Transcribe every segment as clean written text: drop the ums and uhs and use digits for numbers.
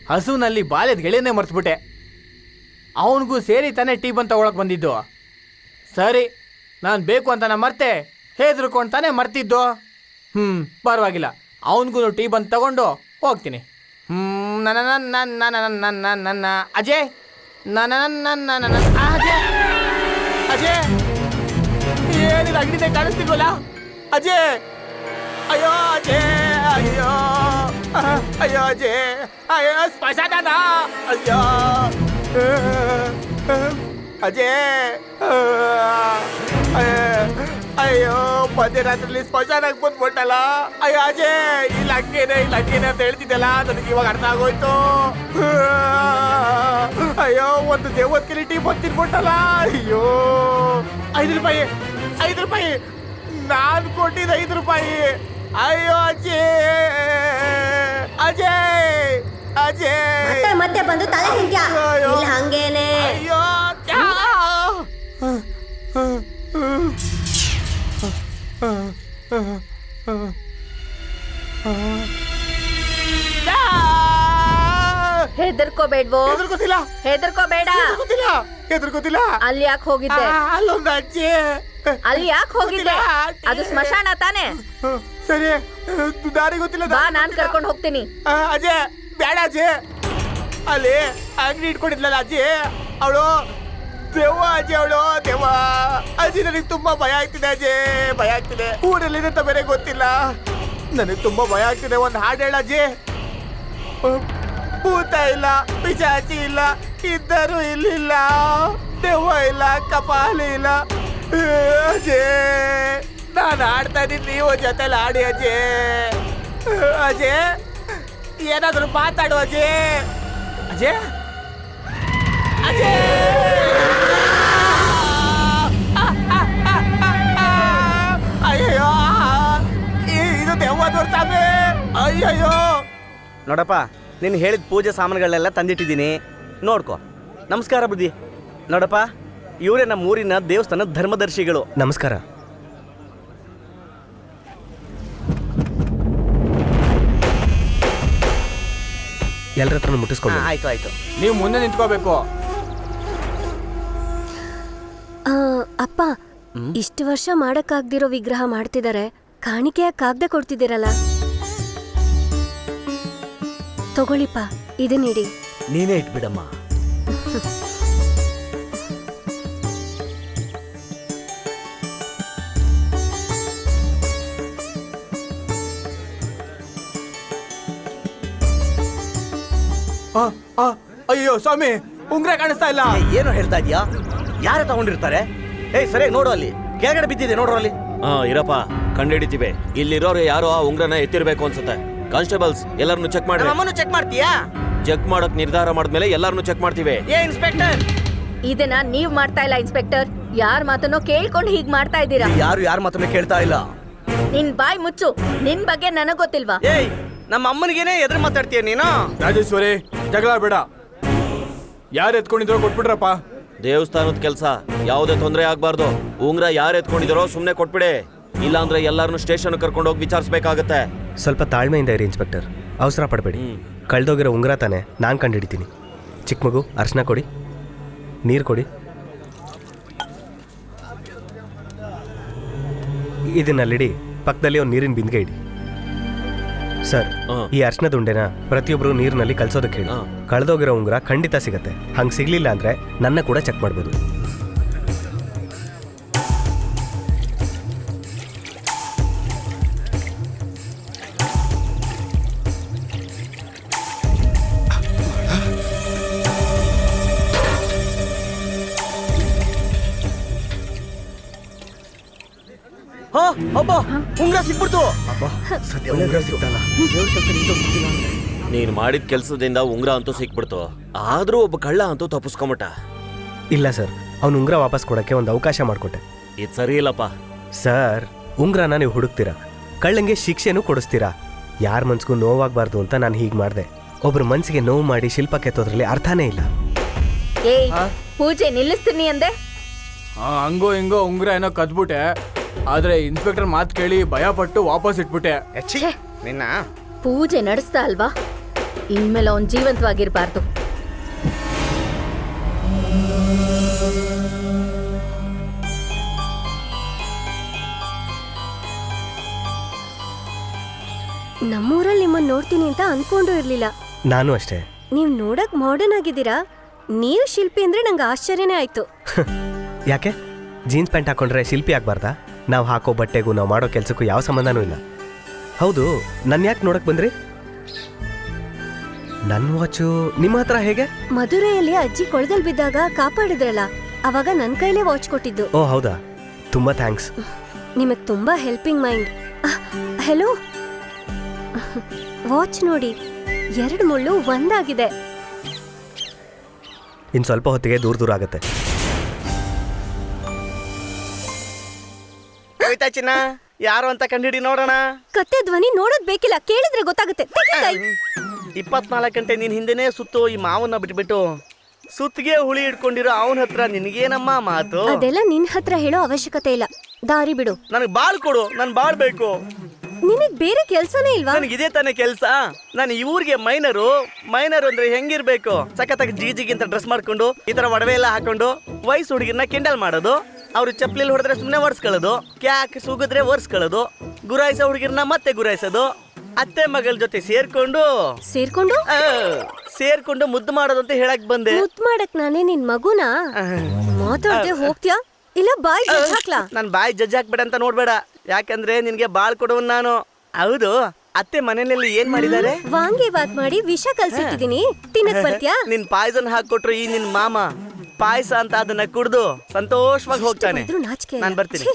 ಹಸುನಲ್ಲಿ ಬಾಲ್ಯದ ಗೆಳೆಯನ್ನೇ ಮರ್ತ್ಬಿಟ್ಟೆ. ಅವನಿಗೂ ಸೇರಿ ತಾನೇ ಟೀ ಬಂದು ತಗೊಳಕ್ ಬಂದಿದ್ದು. ಸರಿ, ನಾನು ಬೇಕು ಅಂತ ನಾನು ಮರ್ತೆ, ಹೆದರ್ಕೊಂಡು ತಾನೇ ಮರ್ತಿದ್ದು. ಪರವಾಗಿಲ್ಲ, ಅವನಿಗೂ ಟೀ ಬಂದು ತಗೊಂಡು ಹೋಗ್ತೀನಿ. ನನ್ನ ಅಜಯ್, ನನ್ನ ಅಜಯ್ ಅಜಯ್, ಏನಿಲ್ಲ ಅಗ್ನಿದೆ ಕಾಣಿಸ್ತಿಲ್ವಲ್ಲ ಅಜಯ್? ಅಯ್ಯೋ ಅಜಯ್, ಅಯ್ಯೋ ಅಯ್ಯೋ ಅಜಯ್, ಅಯ್ಯೋ ಸ್ಮಶಾನ, ಅಯ್ಯೋ ಅಜಯ್, ಅಯ್ಯೋ ಮಧ್ಯರಾತ್ರಿಲಿ ಸ್ಮಶಾನಕ್ಕೆ ಬಂದ್ಬಿಟ್ಟಲ್ಲ. ಅಯ್ಯೋ ಅಜಯ್, ಇಲ್ಲ ಹಂಗೇನೆ ಅಂತ ಹೇಳ್ತಿದ್ದಲ್ಲ, ನನಗೆ ಇವಾಗ ಅರ್ಥ ಆಗೋಯ್ತು. ಅಯ್ಯೋ, ಒಂದು ದೇವದ ಕಿಲಿಟಿ ಬಂದಿರ್ಬಿಟ್ಟಲ್ಲ. ಅಯ್ಯೋ, 5 ರೂಪಾಯಿ ನಾನು ಕೊಟ್ಟಿದ್ದ 5 ರೂಪಾಯಿ. ಅಯ್ಯೋ ಅಜಯ್ ಮತ್ತೆ ಬಂದು ತಲೆ ತಿಂತ್ಯಾ? ಇಲ್ಲ ಹಂಗೇನೆ. ಅಯ್ಯೋ ಹೆದರ್ಕೋಬೇಡ್ವೋ? ಹೆದರ್ಕೋತಿಲ್ಲ. ಅಲ್ಲಿ ಯಾಕೆ ಹೋಗಿದ್ದೆ? ಅಲ್ಲೊಂದು ಅಜ್ಜಿ. ಅಲ್ಲಿ ಯಾಕೆ ಹೋಗಿದ್ದೆ? ಅದು ಸ್ಮಶಾನ ತಾನೆ? ಸರಿ, ದಾರಿ ಗೊತ್ತಿಲ್ಲ. ಬಾ, ನಾನ್ ಕರ್ಕೊಂಡು ಹೋಗ್ತೀನಿ. ಅಜಯ್ ಬೇಡ ಅಜ್ಜಿ, ಅಲ್ಲಿ ಅಂಗಡಿ ಇಟ್ಕೊಂಡಿದ್ಲಲ್ಲ ಅಜ್ಜಿ, ಅವಳು ದೆವ್ವ ಅಜ್ಜಿ, ಅವಳು ದೆವ್ವ ಅಜ್ಜಿ. ನನಗೆ ತುಂಬಾ ಭಯ ಆಗ್ತಿದೆ ಅಜ್ಜಿ, ಭಯ ಆಗ್ತಿದೆ. ಊರಲ್ಲಿ ಅಂತ ಬೇರೆ ಗೊತ್ತಿಲ್ಲ, ನನಗೆ ತುಂಬಾ ಭಯ ಆಗ್ತಿದೆ. ಒಂದು ಹಾಡು ಹೇಳ ಅಜ್ಜಿ. ಭೂತ ಇಲ್ಲ, ಪಿಶಾಚಿ ಇಲ್ಲ, ಇದ್ದರೂ ಇಲ್ಲಿಲ್ಲ, ದೆವ್ವ ಇಲ್ಲ, ಕಪಾಲಿ ಇಲ್ಲ. ಅಜಯ್, ನಾನು ಆಡ್ತಾ ಇದ್ದೀನಿ, ನೀವು ಜೊತೆಲಿ ಆಡಿ ಅಜಯ್. ಅಜಯ್, ಏನಾದರೂ ಮಾತಾಡು ಅಜಯ್. ಅಜಯ್ ಅಜಯ್, ಅಯ್ಯಯ್ಯೋ, ಇದು ದೆವ್ವ ನೋಡ್ತಾವೆ. ಅಯ್ಯಯ್ಯೋ, ನೋಡಪ್ಪ, ನೀನು ಹೇಳಿದ ಪೂಜೆ ಸಾಮಾನುಗಳೆಲ್ಲ ತಂದಿಟ್ಟಿದ್ದೀನಿ, ನೋಡ್ಕೊ. ನಮಸ್ಕಾರ ಬುದ್ಧಿ. ನೋಡಪ್ಪ, ಇವರೇ ನಮ್ಮ ಊರಿನ ದೇವಸ್ಥಾನದ ಧರ್ಮದರ್ಶಿಗಳು. ನಮಸ್ಕಾರ. ಎಲ್ಲರ ಹತ್ರ ಮುಟ್ಟಿಸ್ಕೊಂಡು. ಆಯ್ತು. ನೀವು ಮುಂದೆ ನಿಂತ್ಕೋಬೇಕು. ಅಪ್ಪ, ಇಷ್ಟು ವರ್ಷ ಮಾಡಕ್ಕಾಗ್ದಿರೋ ವಿಗ್ರಹ ಮಾಡ್ತಿದ್ದಾರೆ, ಕಾಣಿಕೆಯ ಕಾಗ್ದ ಕೊಡ್ತಿದ್ದೀರಲ್ಲ, ತಗೊಳ್ಳಿಪ್ಪ, ಇದನ್ನಿಡಿ. ನೀನೇ ಇಟ್ಬಿಡಮ್ಮ. ಅಯ್ಯೋ ಸ್ವಾಮಿ, ಉಂಗ್ರ ಕಾಣಿಸ್ತಾ ಇಲ್ಲ. ಏನು ಹೇಳ್ತಾ ಇದೀಯಾ? ಯಾರು ತಗೊಂಡಿರ್ತಾರೆ? ಸರಿಯಾಗಿ ನೋಡು, ಅಲ್ಲಿ ಕೆಳಗಡೆ ಬಿದ್ದಿದೆ, ನೋಡ್ರು ಅಲ್ಲಿ. ಇರಪ್ಪ, ಕಂಡುಹಿಡಿತೀವಿ. ಇಲ್ಲಿರೋರು ಯಾರೋ ಆ ಉಂಗ್ರನ ಎತ್ತಿರ್ಬೇಕು ಅನ್ಸುತ್ತೆ. ಕಾನ್ಸ್ಟೇಬಲ್ಸ್, ಎಲ್ಲರನ್ನು ಚೆಕ್ ಮಾಡಿ. ನಮ್ಮನ್ನು ಚೆಕ್ ಮಾಡ್ತೀಯಾ? ಚೆಕ್ ಮಾಡಕ್ ನಿರ್ಧಾರ ಮಾಡಿದ್ಮೇಲೆ ಎಲ್ಲರನ್ನು ಚೆಕ್ ಮಾಡ್ತೀವಿ. ಇನ್ಸ್ಪೆಕ್ಟರ್, ಇದನ್ನ ನೀವ್ ಮಾಡ್ತಾ ಇಲ್ಲ ಇನ್ಸ್ಪೆಕ್ಟರ್. ಯಾರ್ ಮಾತನ್ನೋ ಕೇಳ್ಕೊಂಡು ಹೀಗ್ ಮಾಡ್ತಾ ಇದ್ದೀರಾ? ಯಾರ ಮಾತನ್ನು ಕೇಳ್ತಾ ಇಲ್ಲ. ನಿನ್ ಬಾಯ್ ಮುಚ್ಚು, ನಿನ್ ಬಗ್ಗೆ ನನಗ್ ಗೊತ್ತಿಲ್ವಾ? ನಮ್ಮ ಅಮ್ಮನಿಗೇನೆ ಎದುರು ಮಾತಾಡ್ತೀಯ ನೀನು? ರಾಜೇಶ್ವರಿ, ಜಗಳ ಬೇಡ. ಯಾರು ಎತ್ಕೊಂಡಿದ್ರೋ ಕೊಟ್ಬಿಟ್ರಪ್ಪ. ದೇವಸ್ಥಾನದ ಕೆಲಸ, ಯಾವುದೇ ತೊಂದರೆ ಆಗ್ಬಾರ್ದು. ಉಂಗ್ರ ಯಾರು ಎತ್ಕೊಂಡಿದಾರೋ ಸುಮ್ನೆ ಕೊಟ್ಬಿಡಿ, ಇಲ್ಲಾಂದ್ರೆ ಎಲ್ಲಾರನ್ನು ಸ್ಟೇಷನ್ ಕರ್ಕೊಂಡು ಹೋಗಿ ವಿಚಾರಿಸಬೇಕಾಗತ್ತೆ. ಸ್ವಲ್ಪ ತಾಳ್ಮೆಯಿಂದ ಇರಿ ಇನ್ಸ್ಪೆಕ್ಟರ್, ಅವಸರ ಪಡಬೇಡಿ. ಕಳ್ದೋಗಿರೋ ಉಂಗ್ರ ತಾನೆ, ನಾನು ಕಂಡುಹಿಡಿತೀನಿ. ಚಿಕ್ಕ ಮಗು, ಅರ್ಶನ ಕೊಡಿ, ನೀರು ಕೊಡಿ. ಇದನ್ನಲ್ಲಿಡಿ, ಪಕ್ಕದಲ್ಲಿ ಒಂದು ನೀರಿನ ಬಿಂದಿಗೆ ಇಡಿ. ಸರ್, ಈ ಅರ್ಶನದ ಉಂಡೆನ ಪ್ರತಿಯೊಬ್ಬರು ನೀರಿನಲ್ಲಿ ಕಲ್ಸೋದಕ್ಕೆ ಹೇಳಿ. ಕಳೆದೋಗಿರೋ ಉಂಗುರ ಖಂಡಿತ ಸಿಗತ್ತೆ. ಹಂಗೆ ಸಿಗ್ಲಿಲ್ಲ ಅಂದ್ರೆ ನನ್ನ ಕೂಡ ಚೆಕ್ ಮಾಡ್ಬೋದು. ಉಂಗ್ರ ಸಿಕ್ಬಿಡ್ತು. ನೀನ್ ಮಾಡಿದ ಕೆಲ್ಸದಿಂದ ಉಂಗ್ರ ಅಂತೂ ಸಿಕ್ಬಿಡ್ತು, ಆದ್ರೂ ಒಬ್ಬ ಕಳ್ಳ ಅಂತೂ ತಪ್ಪಿಸ್ಕೊಂಬಿಟ್ಟ. ಇಲ್ಲ ಸರ್, ಅವ್ನು ಉಂಗ್ರ ವಾಪಸ್ ಕೊಡಕ್ಕೆ ಒಂದು ಅವಕಾಶ ಮಾಡಿಕೊಟ್ಟೆ. ಇದು ಸರಿ ಇಲ್ಲಪ್ಪ. ಸರ್, ಉಂಗ್ರನ ನೀವು ಹುಡುಕ್ತೀರಾ, ಕಳ್ಳಂಗೆ ಶಿಕ್ಷೆನೂ ಕೊಡಿಸ್ತೀರಾ. ಯಾರ ಮನ್ಸಿಗೂ ನೋವಾಗಬಾರ್ದು ಅಂತ ನಾನು ಹೀಗೆ ಮಾಡಿದೆ. ಒಬ್ರು ಮನ್ಸಿಗೆ ನೋವು ಮಾಡಿ ಶಿಲ್ಪ ಕೆತ್ತೋದ್ರಲ್ಲಿ ಅರ್ಥನೇ ಇಲ್ಲ. ಪೂಜೆ ನಿಲ್ಲಿಸ್ತೀನಿ ಅಂದೆ. ಹಂಗೋ ಹಿಂಗೋ ಉಂಗ್ರ ಏನೋ ಕದ್ಬಿಟ್ಟೆ, ಆದ್ರೆ ಇನ್ಸ್ಪೆಕ್ಟರ್ ಮಾತು ಕೇಳಿ ಭಯ ಪಟ್ಟು ವಾಪಸ್ ಇಟ್ಬಿಟ್ಟೆ. ನಿನ್ನ ಪೂಜೆ ನಡೆಸ್ತಾ ಅಲ್ವಾ? ಇನ್ಮೇಲೆ ಅವನ್ ಜೀವಂತವಾಗಿರ್ಬಾರ್ದು. ನಮ್ಮೂರಲ್ಲಿ ನಿಮ್ಮನ್ನ ನೋಡ್ತೀನಿ ಅಂತ ಅನ್ಕೊಂಡು ಇರ್ಲಿಲ್ಲ. ನಾನು ಅಷ್ಟೇ. ನೀವ್ ನೋಡಕ್ ಮಾಡರ್ನ್ ಆಗಿದ್ದೀರಾ. ನೀವು ಶಿಲ್ಪಿ ಅಂದ್ರೆ ನಂಗೆ ಆಶ್ಚರ್ಯನೇ ಆಯ್ತು. ಯಾಕೆ ಜೀನ್ಸ್ ಪ್ಯಾಂಟ್ ಹಾಕೊಂಡ್ರೆ ಶಿಲ್ಪಿ ಆಗ್ಬಾರ್ದಾ? ನಾವು ಹಾಕೋ ಬಟ್ಟೆಗೂ ನಾವು ಮಾಡೋ ಕೆಲಸಕ್ಕೂ ಯಾವ ಸಂಬಂಧನೂ ಇಲ್ಲ. ಹೌದು, ನನ್ನ ಯಾಕೆ ನೋಡಕ್ ಬಂದ್ರಿ? ನನ್ನ ವಾಚು ನಿಮ್ಮ ಹತ್ರ ಹೇಗೆ? ಮಧುರೆಯಲ್ಲಿ ಅಜ್ಜಿ ಕೊಳದಲ್ಲಿ ಬಿದ್ದಾಗ ಕಾಪಾಡಿದ್ರಲ್ಲ, ಅವಾಗ ನನ್ನ ಕೈಲೇ ವಾಚ್ ಕೊಟ್ಟಿದ್ದು. ಓ ಹೌದಾ, ತುಂಬಾ ಥ್ಯಾಂಕ್ಸ್. ನಿಮಗ್ ತುಂಬಾ ಹೆಲ್ಪಿಂಗ್ ಮೈಂಡ್. ಹೆಲೋ, ವಾಚ್ ನೋಡಿ, 2 ಮುಳ್ಳು ಒಂದಾಗಿದೆ. ಇನ್ನು ಸ್ವಲ್ಪ ಹೊತ್ತಿಗೆ ದೂರ ದೂರ ಆಗುತ್ತೆ. ಹೋಯ್ತಾ ಚಿನ್ನ, ಯಾರು ಅಂತ ಕಂಡಿಡಿ ನೋಡೋಣ. ಕತ್ತೆ ಧ್ವನಿ ನೋಡೋದ್ ಬೇಕಿಲ್ಲ, ಕೇಳಿದ್ರೆ ಗೊತ್ತಾಗುತ್ತೆ. ತೆಗಿ ಕೈ. 24 ಗಂಟೆ ನಿನ್ ಹಿಂದೆನೇ ಸುತ್ತು ಈ ಮಾವನ್ನ ಬಿಟ್ಬಿಟ್ಟು ಸುತ್ತಿಗೆ ಹುಳಿ ಇಟ್ಕೊಂಡಿರೋ ಅವನ ಹತ್ರ ನಿನಗೇನಮ್ಮ ಮಾತು? ಅದೆಲ್ಲ ನಿನ್ ಹತ್ರ ಹೇಳೋ ಅವಶ್ಯಕತೆ ಇಲ್ಲ. ದಾರಿ ಬಿಡು. ನನಗೆ ಬಾಳ್ ಕೊಡು, ನನ್ ಬಾಳ್ ಬೇಕು. ನಿನಗ್ ಬೇರೆ ಕೆಲ್ಸನೇ ಇಲ್ವಾ? ನನಗಿದೇ ತಾನೇ ಕೆಲ್ಸ. ನಾನು ಈ ಊರಿಗೆ ಮೈನರು ಅಂದ್ರೆ ಹೆಂಗಿರ್ಬೇಕು? ಸಖತ್ತಾಗಿ ಜಿಗಿಜಿಗಿಂತ ಡ್ರೆಸ್ ಮಾಡ್ಕೊಂಡು, ಈ ತರ ಒಡವೆ ಎಲ್ಲ ಹಾಕೊಂಡು ವಯಸ್ಸು ಹುಡುಗಿರ್ನ ಕೆಂಡಲ್ ಮಾಡೋದು, ಅವ್ರು ಚಪ್ಪಲಿಲ್ ಹೊಡೆದ್ರೆ ಸುಮ್ಮನೆ ಒರ್ಸ್ಕೊಳ್ಳೋದು, ಕ್ಯಾಕ್ ಸುಗಿದ್ರೆ ಒರ್ಸ್ಕೊಳ್ಳೋದು, ಗುರಾಯಿಸೋ ಹುಡುಗಿರ್ನ ಮತ್ತೆ ಗುರಾಯಿಸೋದು, ಅತ್ತೆ ಮಗಳ ಜೊತೆ ಸೇರ್ಕೊಂಡು ಮುದ್ದು ಮಾಡೋದು ಅಂತ ಹೇಳಕ್ ಬಂದೆ. ಮುದ್ದು ಮಾಡಕ್ ನಾನೇ ನಿನ್ ಮಗುನಾ? ಮಾತಾಡ್ದೆ ಹೋಗ್ತ್ಯಾ ಇಲ್ಲ ಬಾಯ್ ಹಾಕ್ಲಾ? ನನ್ ಬಾಯಿ ಜಜ್ಜ್ ಹಾಕ್ಬೇಡ ಅಂತ ನೋಡ್ಬೇಡ, ಯಾಕಂದ್ರೆ ನಿನ್ಗೆ ಬಾಳ್ ಕೊಡುವನ್ ನಾನು. ಹೌದು, ಅತ್ತೆ ಮನೆಯಲ್ಲಿ ಏನ್ ಮಾಡಿದ್ದಾರೆ? ವಾಂಗಿ ಬಾತ್ ಮಾಡಿ ವಿಷ ಕಲ್ಸಿಟ್ಟಿದೀನಿ, ತಿನ್ನಕ್ ಬರ್ತ್ಯಾ? ನಿನ್ ಪಾಯ್ಸನ್ ಹಾಕೊಟ್ರು ಈ ನಿನ್ ಮಾಮ ಪಾಯಸ ಅಂತ ಅದನ್ನ ಕುಡ್ದು ಸಂತೋಷವಾಗಿ ಹೋಗ್ತಾನೆ. ನಾನ್ ಬರ್ತೀನಿ.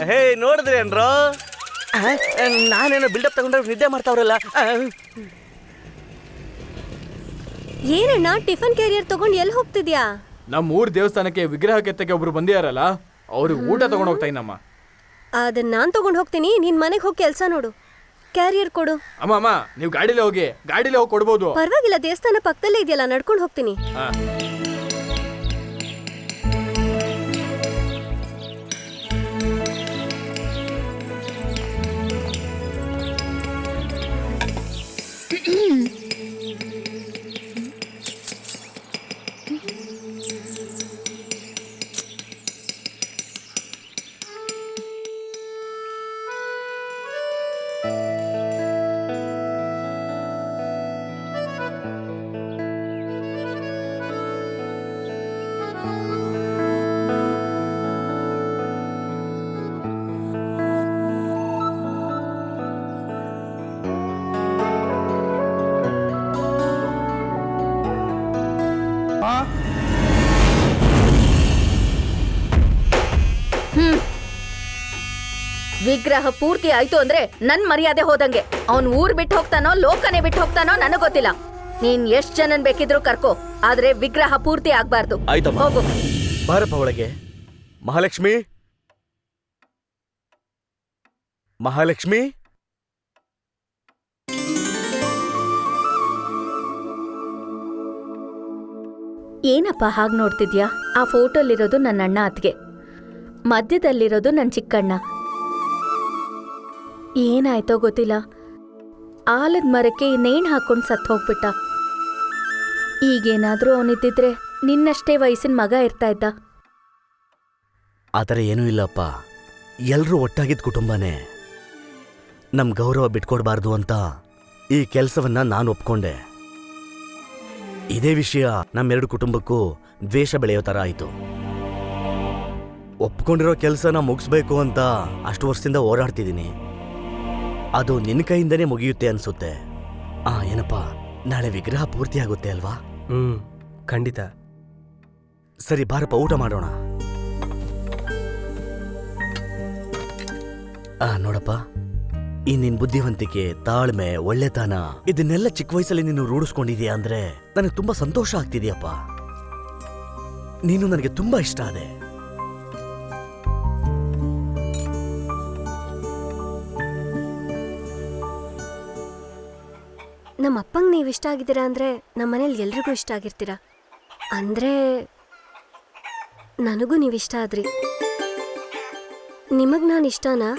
ಹೇ, ನೋಡಿದ್ರೇನ್ರೋ, ನಾನೇನೋ ಬಿಲ್ಡಪ್ ತಗೊಂಡ್ರೆ ನಿದ್ದೆ ಮಾಡ್ತಾವ್ರಲ್ಲ. ಏನಣ್ಣ, ಟಿಫನ್ ಕ್ಯಾರಿಯರ್ ತಗೊಂಡ್ ಎಲ್ಲಿ ಹೋಗ್ತಿದ್ಯಾ? ನಮ್ಮ ಊರ್ ದೇವಸ್ಥಾನಕ್ಕೆ ವಿಗ್ರಹ ಕೆತ್ತಕ್ಕೆ ಒಬ್ರು ಬಂದಿಯಾರಲ್ಲ, ಅವ್ರಿಗೆ ಊಟ ತಗೊಂಡ್ ಹೋಗ್ತಾ ಇದ್ದಮ್ಮ. ಅದನ್ನ ನಾನ್ ತಗೊಂಡ್ ಹೋಗ್ತೀನಿ, ನಿನ್ ಮನೆಗ್ ಹೋಗಿ ಕೆಲ್ಸ ನೋಡು. ಕ್ಯಾರಿಯರ್ ಕೊಡು. ಅಮ್ಮ, ನೀವು ಗಾಡಿಲೇ ಹೋಗಿ ಕೊಡ್ಬೋದು. ಪರವಾಗಿಲ್ಲ, ದೇವಸ್ಥಾನ ಪಕ್ಕದಲ್ಲೇ ಇದೆಯಲ್ಲ, ನಡ್ಕೊಂಡು ಹೋಗ್ತೀನಿ. ವಿಗ್ರಹ ಪೂರ್ತಿ ಆಯ್ತು ಅಂದ್ರೆ ನನ್ ಮರ್ಯಾದೆ ಹೋದಂಗೆ. ಅವನ್ ಊರ್ ಬಿಟ್ಟು ಹೋಗ್ತಾನೋ ಲೋಕನೇ ಬಿಟ್ಟು ಹೋಗ್ತಾನೋ ನನಗ್ ಗೊತ್ತಿಲ್ಲ. ನೀನ್ ಎಷ್ಟ್ ಜನನ್ ಬೇಕಿದ್ರು ಕರ್ಕೋ, ಆದ್ರೆ ವಿಗ್ರಹ ಪೂರ್ತಿ ಆಗ್ಬಾರ್ದು. ಹೋಗು. ಬಾರಪ್ಪ ಒಳಗೆ. ಮಹಾಲಕ್ಷ್ಮಿ, ಮಹಾಲಕ್ಷ್ಮಿ. ಏನಪ್ಪ ಹಾಗ್ ನೋಡ್ತಿದ್ಯಾ? ಆ ಫೋಟೋಲಿರೋದು ನನ್ನ ಅಣ್ಣ ಅತ್ಗೆ, ಮಧ್ಯದಲ್ಲಿರೋದು ನನ್ನ ಚಿಕ್ಕಣ್ಣ. ಏನಾಯ್ತೋ ಗೊತ್ತಿಲ್ಲ, ಆಲದ ಮರಕ್ಕೆ ನೇಣು ಹಾಕೊಂಡು ಸತ್ತು ಹೋಗ್ಬಿಟ್ಟ. ಈಗೇನಾದ್ರೂ ಅವನಿದ್ದಿದ್ರೆ ನಿನ್ನಷ್ಟೇ ವಯಸ್ಸಿನ ಮಗ ಇರ್ತಾ ಇದ್ದ. ಆ ಥರ ಏನೂ ಇಲ್ಲಪ್ಪ, ಎಲ್ಲರೂ ಒಟ್ಟಾಗಿದ್ದ ಕುಟುಂಬನೇ. ನಮ್ಮ ಗೌರವ ಬಿಟ್ಕೊಡ್ಬಾರ್ದು ಅಂತ ಈ ಕೆಲಸವನ್ನ ನಾನು ಒಪ್ಕೊಂಡೆ. ಇದೇ ವಿಷಯ ನಮ್ಮೆರಡು ಕುಟುಂಬಕ್ಕೂ ದ್ವೇಷ ಬೆಳೆಯೋ ಥರ ಆಯಿತು. ಒಪ್ಕೊಂಡಿರೋ ಕೆಲಸನ ಮುಗಿಸ್ಬೇಕು ಅಂತ ಅಷ್ಟು ವರ್ಷದಿಂದ ಹೋರಾಡ್ತಿದ್ದೀನಿ. ಅದು ನಿನ್ನ ಕೈಯಿಂದನೇ ಮುಗಿಯುತ್ತೆ ಅನ್ಸುತ್ತೆ. ಏನಪ್ಪ, ನಾಳೆ ವಿಗ್ರಹ ಪೂರ್ತಿ ಆಗುತ್ತೆ ಅಲ್ವಾ? ಖಂಡಿತ. ಸರಿ ಬಾರಪ್ಪ, ಊಟ ಮಾಡೋಣ. ನೋಡಪ್ಪ, ಈ ನಿನ್ ಬುದ್ಧಿವಂತಿಕೆ, ತಾಳ್ಮೆ, ಒಳ್ಳೆತನ ಇದನ್ನೆಲ್ಲ ಚಿಕ್ಕ ವಯಸ್ಸಲ್ಲಿ ನೀನು ರೂಢಿಸ್ಕೊಂಡಿದೀಯ ಅಂದ್ರೆ ನನಗೆ ತುಂಬಾ ಸಂತೋಷ ಆಗ್ತಿದೆಯಪ್ಪ. ನೀನು ನನಗೆ ತುಂಬಾ ಇಷ್ಟ ಆದೆ. ನಮ್ಮ ಅಪ್ಪಂಗೆ ನೀವು ಇಷ್ಟ ಆಗಿದ್ದೀರಾ ಅಂದ್ರೆ ನಮ್ಮ ಮನೇಲಿ ಎಲ್ರಿಗೂ ಇಷ್ಟ ಆಗಿರ್ತೀರಾ. ಅಂದ್ರೆ ನನಗೂ ನೀವು ಇಷ್ಟ ಆದ್ರಿ. ನಿಮಗ್ ನಾನು ಇಷ್ಟನಾ?